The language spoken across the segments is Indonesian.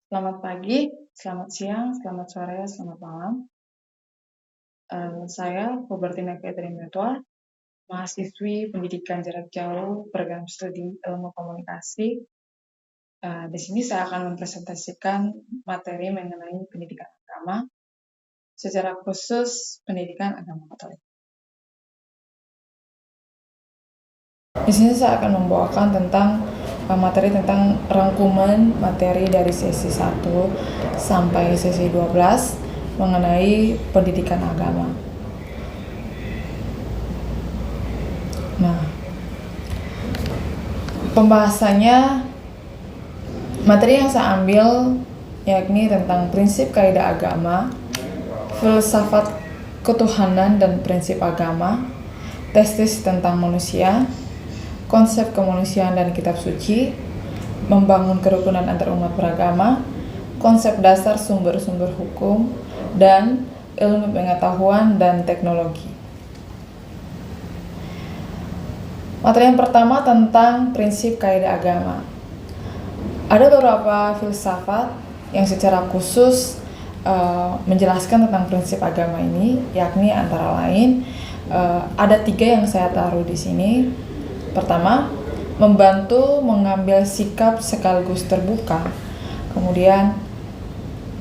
Selamat pagi, selamat siang, selamat sore, selamat malam. Saya Robertina Catherine Metwa, mahasiswi pendidikan jarak jauh program studi ilmu komunikasi. Di sini saya akan mempresentasikan materi mengenai pendidikan agama, secara khusus pendidikan agama Katolik. Di sini saya akan membawakan tentang materi tentang rangkuman materi dari sesi 1 sampai sesi 12 mengenai pendidikan agama. Nah, pembahasannya, materi yang saya ambil yakni tentang prinsip kaidah agama, filsafat ketuhanan dan prinsip agama, tesis tentang manusia, konsep kemanusiaan dan kitab suci, membangun kerukunan antar umat beragama, konsep dasar sumber-sumber hukum, dan ilmu pengetahuan dan teknologi. Materi yang pertama tentang prinsip kaidah agama. Ada beberapa filsafat yang secara khusus menjelaskan tentang prinsip agama ini, yakni antara lain ada 3 yang saya taruh di sini. Pertama, membantu mengambil sikap sekaligus terbuka. Kemudian,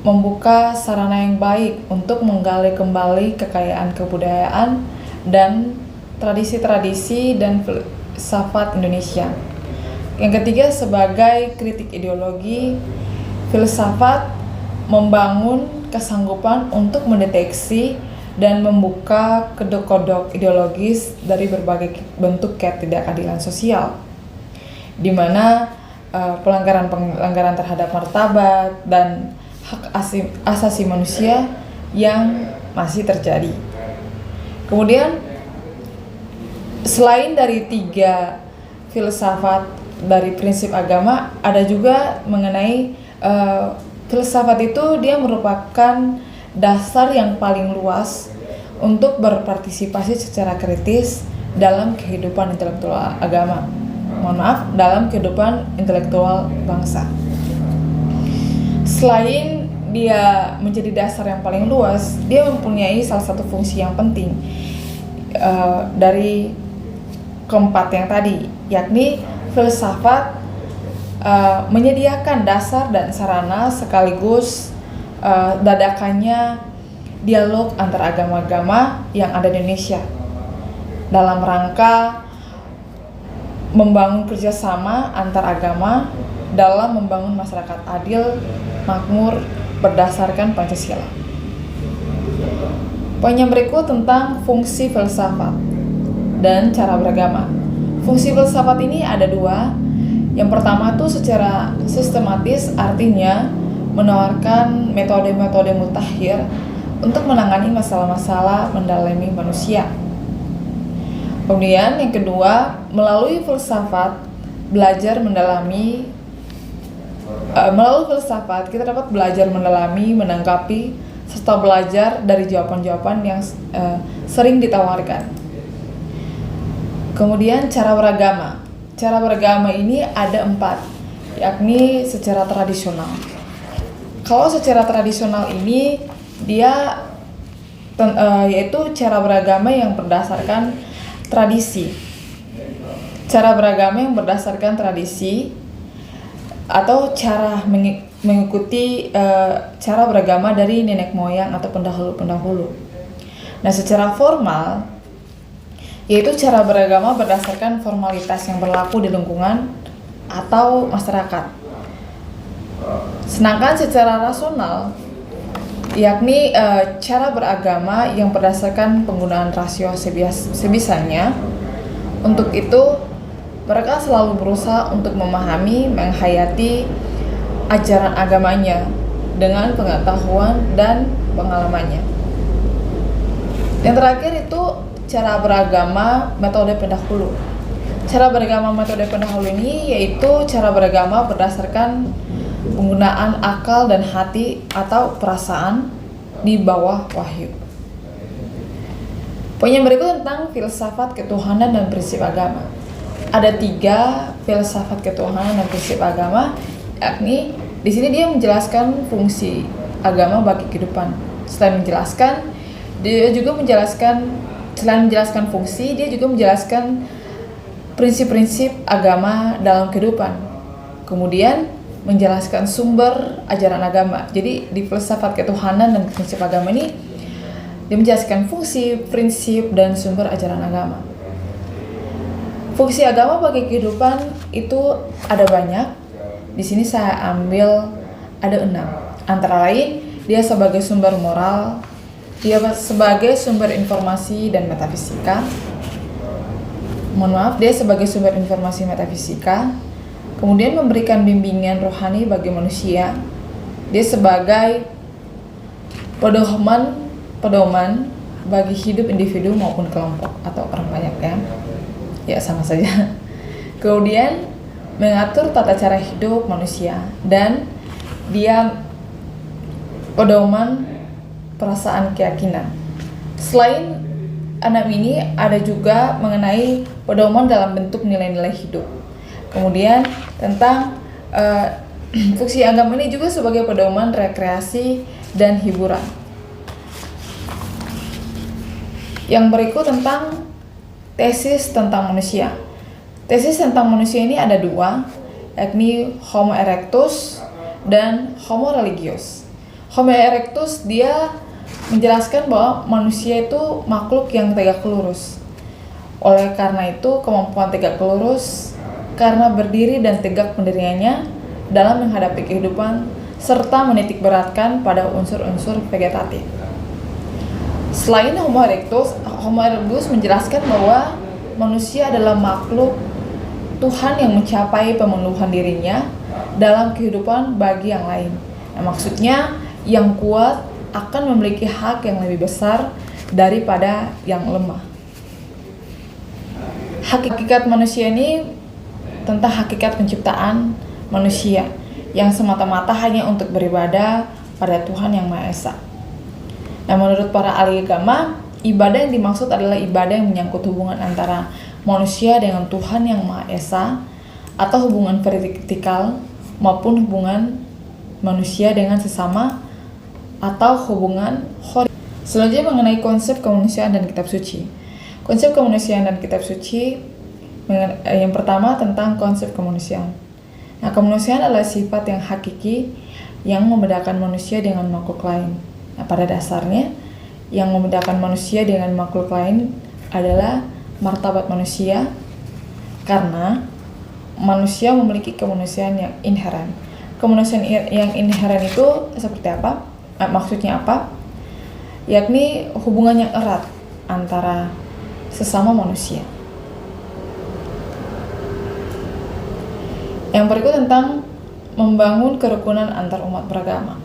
membuka sarana yang baik untuk menggali kembali kekayaan kebudayaan dan tradisi-tradisi dan filsafat Indonesia. Yang ketiga, sebagai kritik ideologi, filsafat membangun kesanggupan untuk mendeteksi dan membuka kedok-kodok ideologis dari berbagai bentuk ketidakadilan sosial, di mana pelanggaran terhadap martabat dan hak asasi manusia yang masih terjadi. Kemudian, selain dari 3 filsafat dari prinsip agama, ada juga mengenai filsafat itu dia merupakan dasar yang paling luas untuk berpartisipasi secara kritis dalam kehidupan intelektual agama. Dalam kehidupan intelektual bangsa. Selain dia menjadi dasar yang paling luas, dia mempunyai salah satu fungsi yang penting dari keempat yang tadi, yakni filsafat menyediakan dasar dan sarana sekaligus dadakannya dialog antar agama-agama yang ada di Indonesia dalam rangka membangun kerjasama antar agama dalam membangun masyarakat adil, makmur, berdasarkan Pancasila. Poin yang berikut tentang fungsi filsafat dan cara beragama. Fungsi filsafat ini ada 2. Yang pertama itu secara sistematis, artinya menawarkan metode-metode mutakhir untuk menangani masalah-masalah mendalami manusia. Kemudian yang kedua, melalui filsafat kita dapat belajar mendalami, menanggapi, serta belajar dari jawaban-jawaban yang sering ditawarkan. Kemudian cara beragama. Cara beragama ini ada 4, yakni secara tradisional. Kalau secara tradisional ini dia yaitu cara beragama yang berdasarkan tradisi. Cara beragama yang berdasarkan tradisi atau cara mengikuti cara beragama dari nenek moyang atau pendahulu-pendahulu. Nah, secara formal yaitu cara beragama berdasarkan formalitas yang berlaku di lingkungan atau masyarakat. Sedangkan secara rasional yakni cara beragama yang berdasarkan penggunaan rasio sebisanya. Untuk itu, mereka selalu berusaha untuk memahami, menghayati ajaran agamanya dengan pengetahuan dan pengalamannya. Yang terakhir itu cara beragama metode pendahulu. Cara beragama metode pendahulu ini yaitu cara beragama berdasarkan penggunaan akal dan hati atau perasaan di bawah wahyu. Poin yang berikut tentang filsafat ketuhanan dan prinsip agama. Ada 3 filsafat ketuhanan dan prinsip agama, yakni Di sini dia menjelaskan fungsi agama bagi kehidupan. Selain menjelaskan fungsi, dia juga menjelaskan prinsip-prinsip agama dalam kehidupan. Kemudian menjelaskan sumber ajaran agama. Jadi di filsafat ketuhanan dan prinsip agama ini dia menjelaskan fungsi, prinsip, dan sumber ajaran agama. Fungsi agama bagi kehidupan itu ada banyak. Di sini saya ambil ada 6. Antara lain, dia sebagai sumber moral, dia sebagai sumber informasi dan metafisika. Dia sebagai sumber informasi metafisika. Kemudian memberikan bimbingan rohani bagi manusia. Dia sebagai pedoman bagi hidup individu maupun kelompok atau orang banyak ya sama saja. Kemudian mengatur tata cara hidup manusia, dan dia pedoman perasaan keyakinan. Selain 6 ini ada juga mengenai pedoman dalam bentuk nilai-nilai hidup. Kemudian tentang fungsi agama ini juga sebagai pedoman rekreasi dan hiburan. Yang berikut tentang tesis tentang manusia. Tesis tentang manusia ini ada 2, yakni Homo erectus dan Homo religius. Homo erectus dia menjelaskan bahwa manusia itu makhluk yang tegak lurus. Oleh karena itu, kemampuan tegak lurus karena berdiri dan tegak pendiriannya dalam menghadapi kehidupan serta menitik beratkan pada unsur-unsur vegetatif. Selain Homo erectus menjelaskan bahwa manusia adalah makhluk Tuhan yang mencapai pemenuhan dirinya dalam kehidupan bagi yang lain. Maksudnya yang kuat akan memiliki hak yang lebih besar daripada yang lemah. Hakikat manusia ini tentang hakikat penciptaan manusia yang semata-mata hanya untuk beribadah pada Tuhan yang Maha Esa. Nah, menurut para ahli agama, ibadah yang dimaksud adalah ibadah yang menyangkut hubungan antara manusia dengan Tuhan yang Maha Esa, atau hubungan vertikal maupun hubungan manusia dengan sesama, atau hubungan horizontal. Selanjutnya mengenai konsep kemanusiaan dan kitab suci. Konsep kemanusiaan dan kitab suci, yang pertama tentang konsep kemanusiaan. Nah, kemanusiaan adalah sifat yang hakiki yang membedakan manusia dengan makhluk lain. Nah, pada dasarnya yang membedakan manusia dengan makhluk lain adalah martabat manusia, karena manusia memiliki kemanusiaan yang inheren. Kemanusiaan yang inheren itu seperti apa? Maksudnya apa? Yakni hubungan yang erat antara sesama manusia. Yang berikut tentang membangun kerukunan antar umat beragama.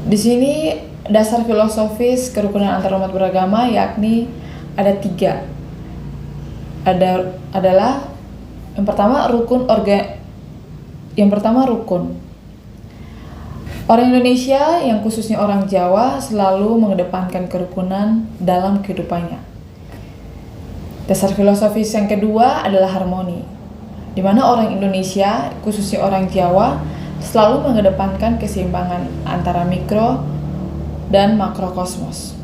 Di sini dasar filosofis kerukunan antar umat beragama yakni ada 3. Adalah yang pertama rukun. Orang Indonesia yang khususnya orang Jawa selalu mengedepankan kerukunan dalam kehidupannya. Dasar filosofis yang kedua adalah harmoni, di mana orang Indonesia khususnya orang Jawa selalu mengedepankan keseimbangan antara mikro dan makrokosmos.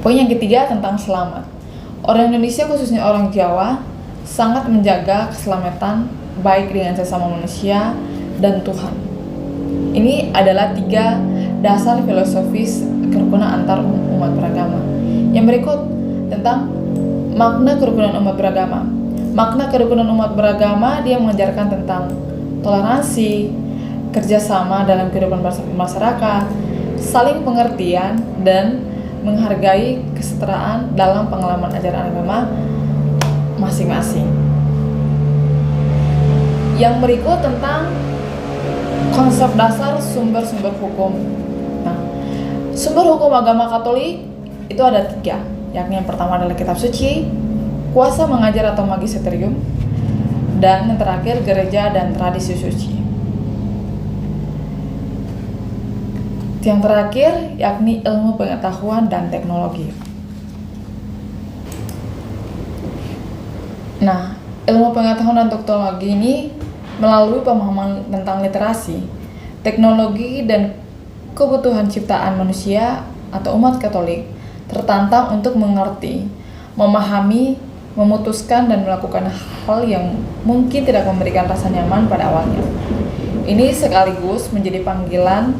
Poin yang ketiga tentang selamat. Orang Indonesia khususnya orang Jawa sangat menjaga keselamatan baik dengan sesama manusia dan Tuhan. Ini adalah 3 dasar filosofis kerukunan antar umat beragama. Yang berikut tentang makna kerukunan umat beragama. Makna kerukunan umat beragama dia mengajarkan tentang toleransi, kerjasama dalam kehidupan masyarakat, saling pengertian, dan menghargai kesetaraan dalam pengalaman ajaran agama masing-masing. Yang berikut tentang konsep dasar sumber-sumber hukum. Nah, sumber hukum agama Katolik itu ada 3, yakni yang pertama adalah kitab suci, kuasa mengajar atau magisterium, dan yang terakhir gereja dan tradisi suci. Yang terakhir yakni ilmu pengetahuan dan teknologi. Nah, ilmu pengetahuan dan teknologi ini Melalui pemahaman tentang literasi, teknologi, dan kebutuhan ciptaan manusia atau umat Katolik tertantang untuk mengerti, memahami, memutuskan, dan melakukan hal yang mungkin tidak memberikan rasa nyaman pada awalnya. Ini sekaligus menjadi panggilan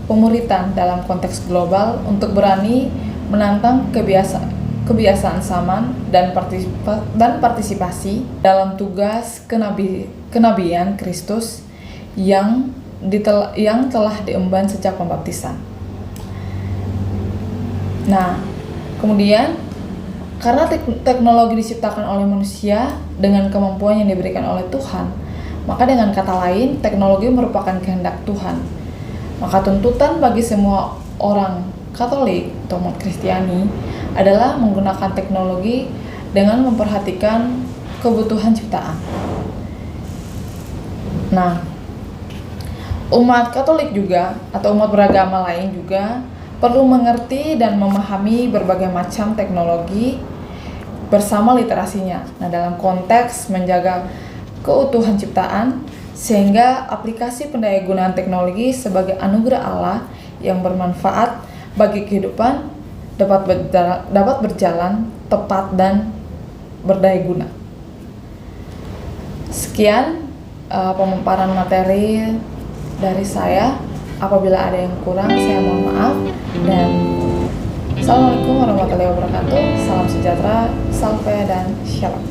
pemuritan dalam konteks global untuk berani menantang kebiasaan zaman dan partisipasi dalam tugas kenabian Kristus yang telah diemban sejak pembaptisan. Nah, kemudian karena teknologi diciptakan oleh manusia dengan kemampuan yang diberikan oleh Tuhan, maka dengan kata lain, teknologi merupakan kehendak Tuhan. Maka tuntutan bagi semua orang Katolik atau umat Kristiani adalah menggunakan teknologi dengan memperhatikan kebutuhan ciptaan. Nah, umat Katolik juga atau umat beragama lain juga perlu mengerti dan memahami berbagai macam teknologi bersama literasinya. Nah, dalam konteks menjaga keutuhan ciptaan, sehingga aplikasi pendayagunaan teknologi sebagai anugerah Allah yang bermanfaat bagi kehidupan dapat berjalan tepat dan berdaya guna. Sekian pemaparan materi dari saya. Apabila ada yang kurang, saya mohon maaf. Dan Assalamualaikum warahmatullahi wabarakatuh. Salam sejahtera, salve, dan shalom.